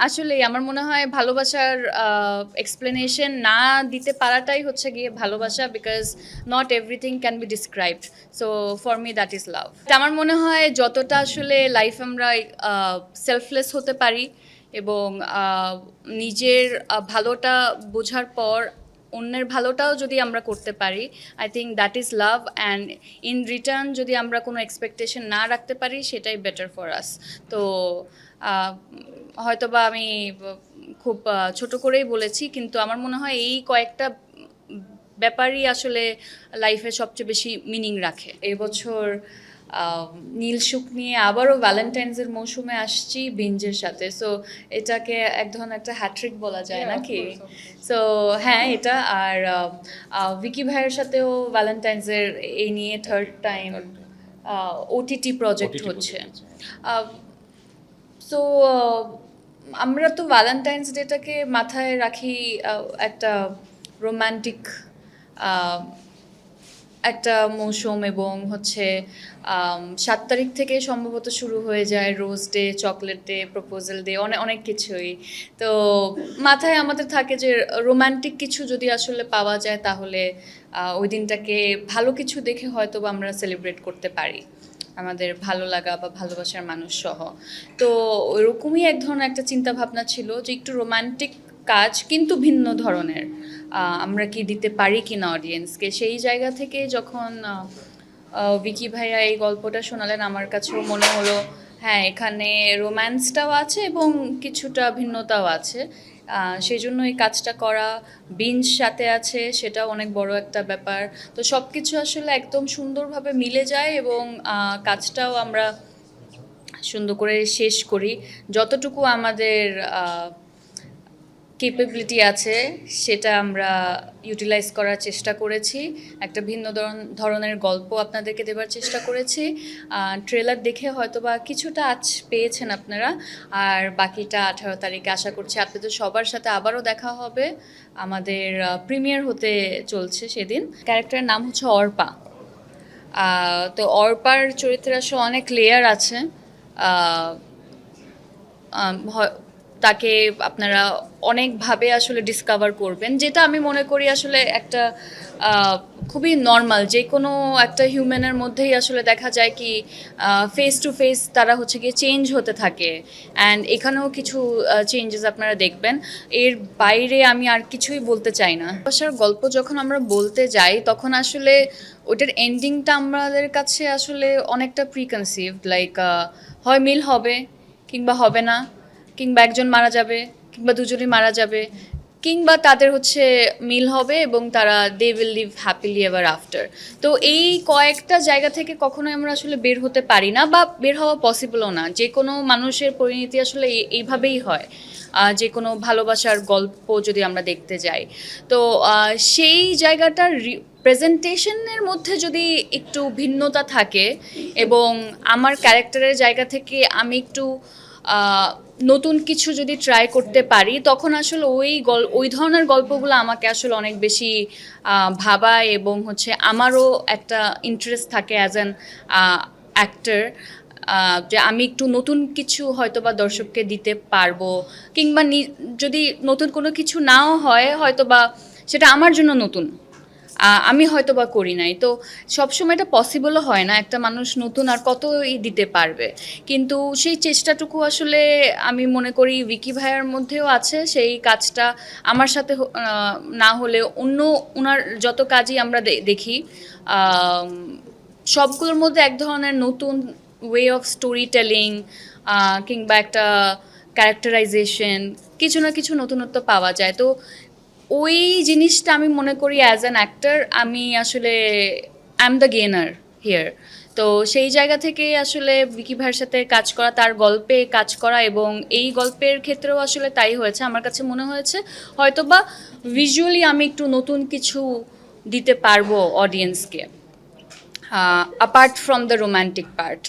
আসলেই আমার মনে হয় ভালোবাসার এক্সপ্লেনেশন না দিতে পারাটাই হচ্ছে গিয়ে ভালোবাসা, because not everything can be described. So for me that is love. আমার মনে হয় যতটা আসলে লাইফ আমরা সেলফলেস হতে পারি এবং নিজের ভালোটা বোঝার পর অন্যের ভালোটাও যদি আমরা করতে পারি, I think that is love. And in return যদি আমরা কোনো এক্সপেকটেশন না রাখতে পারি, সেটাই বেটার ফর আস। তো হয়তোবা আমি খুব ছোট করেই বলেছি, কিন্তু আমার মনে হয় এই কয়েকটা ব্যাপারই আসলে লাইফে সবচেয়ে বেশি মিনিং রাখে। এই বছর নীল সুখ নিয়ে আবারও ভ্যালেন্টাইন্সের মৌসুমে আসছি বিঞ্জের সাথে। সো এটাকে এক ধরনের একটা হ্যাট্রিক বলা যায় নাকি? সো হ্যাঁ, এটা। আর ভিকি ভাইয়ের সাথেও ভ্যালেন্টাইন্সের এই নিয়ে থার্ড টাইম ওটিটি প্রজেক্ট হচ্ছে। সো আমরা তো ভ্যালেন্টাইন্স ডেটাকে মাথায় রাখি একটা রোম্যান্টিক একটা মৌসুম, এবং হচ্ছে 7 তারিখ থেকে সম্ভবত শুরু হয়ে যায় rose day, chocolate day, proposal day, অনেক অনেক কিছুই। তো মাথায় আমাদের থাকে যে রোম্যান্টিক কিছু যদি আসলে পাওয়া যায়, তাহলে ওই দিনটাকে ভালো কিছু দেখে হয়তো আমরা সেলিব্রেট করতে পারি আমাদের ভালো লাগা বা ভালোবাসার মানুষ সহ। তো ওইরকমই এক ধরনের একটা চিন্তা ভাবনা ছিল যে একটু রোম্যান্টিক কাজ, কিন্তু ভিন্ন ধরনের আমরা কি দিতে পারি কিনা অডিয়েন্সকে। সেই জায়গা থেকে যখন ভিকি ভাইয়া এই গল্পটা শোনালেন, আমার কাছেও মনে হলো হ্যাঁ, এখানে রোম্যান্সটাও আছে এবং কিছুটা ভিন্নতাও আছে। সেই জন্য এই কাজটা করা, বিঞ্জ সাথে আছে, সেটাও অনেক বড় একটা ব্যাপার। তো সব কিছু আসলে একদম সুন্দরভাবে মিলে যায় এবং কাজটাও আমরা সুন্দর করে শেষ করি। যতটুকু আমাদের কেপেবিলিটি আছে সেটা আমরা ইউটিলাইজ করার চেষ্টা করেছি। একটা ভিন্ন ধরনের গল্প আপনাদেরকে দেবার চেষ্টা করেছি। ট্রেলার দেখে হয়তোবা কিছুটা আজ পেয়েছেন আপনারা, আর বাকিটা 18 তারিখে আশা করছি আপনাদের সবার সাথে আবারও দেখা হবে। আমাদের প্রিমিয়ার হতে চলছে সেদিন। ক্যারেক্টারের নাম হচ্ছে অর্পা। তো অর্পার চরিত্রের আসলে অনেক লেয়ার আছে। তাকে আপনারা অনেকভাবে আসলে ডিসকভার করবেন, যেটা আমি মনে করি আসলে একটা খুবই নর্মাল, যে কোনো একটা হিউম্যানের মধ্যেই আসলে দেখা যায় কি ফেস টু ফেস তারা হচ্ছে গিয়ে চেঞ্জ হতে থাকে। অ্যান্ড এখানেও কিছু চেঞ্জেস আপনারা দেখবেন। এর বাইরে আমি আর কিছুই বলতে চাই না। ভালোবাসার গল্প যখন আমরা বলতে যাই, তখন আসলে ওটার এন্ডিংটা আমাদের কাছে আসলে অনেকটা প্রিকনসিভড, লাইক হয় মিল হবে কিংবা হবে না, কিংবা একজন মারা যাবে কিংবা দুজনই মারা যাবে, কিংবা তাদের হচ্ছে মিল হবে এবং তারা they will live happily ever after. তো এই কয়েকটা জায়গা থেকে কখনোই আমরা আসলে বের হতে পারি না, বা বের হওয়া পসিবলও না। যে কোনো মানুষের পরিণতি আসলে এইভাবেই হয়, যে কোনো ভালোবাসার গল্প যদি আমরা দেখতে যাই। তো সেই জায়গাটার প্রেজেন্টেশনের মধ্যে যদি একটু ভিন্নতা থাকে এবং আমার ক্যারেক্টারের জায়গা থেকে আমি একটু নতুন কিছু যদি ট্রাই করতে পারি, তখন আসলে ওই ধরনের গল্পগুলো আমাকে আসলে অনেক বেশি ভাবায় এবং হচ্ছে আমারও একটা ইন্টারেস্ট থাকে অ্যাজ অ্যান অ্যাক্টর, যে আমি একটু নতুন কিছু হয়তো বা দর্শককে দিতে পারবো, কিংবা যদি নতুন কোনো কিছু নাও হয়, হয়তো বা সেটা আমার জন্য নতুন, আমি হয়তো বা করি নাই। তো সবসময় এটা পসিবলও হয় না, একটা মানুষ নতুন আর কতই দিতে পারবে। কিন্তু সেই চেষ্টাটুকু আসলে আমি মনে করি ভিকি ভাইয়ার মধ্যেও আছে। সেই কাজটা আমার সাথে না হলে অন্য ওনার যত কাজই আমরা দেখি, সবগুলোর মধ্যে এক ধরনের নতুন ওয়ে অফ স্টোরি টেলিং কিংবা একটা ক্যারেক্টারাইজেশন, কিছু না কিছু নতুনত্ব পাওয়া যায়। তো ওই জিনিসটা আমি মনে করি অ্যাজ অ্যান অ্যাক্টর আমি আসলে I am the gainer here. তো সেই জায়গা থেকে আসলে ভিকি ভাইয়ের সাথে কাজ করা, তার গল্পে কাজ করা, এবং এই গল্পের ক্ষেত্রেও আসলে তাই হয়েছে। আমার কাছে মনে হয়েছে হয়তো বা ভিজুয়ালি আমি একটু নতুন কিছু দিতে পারবো অডিয়েন্সকে, apart from the romantic part.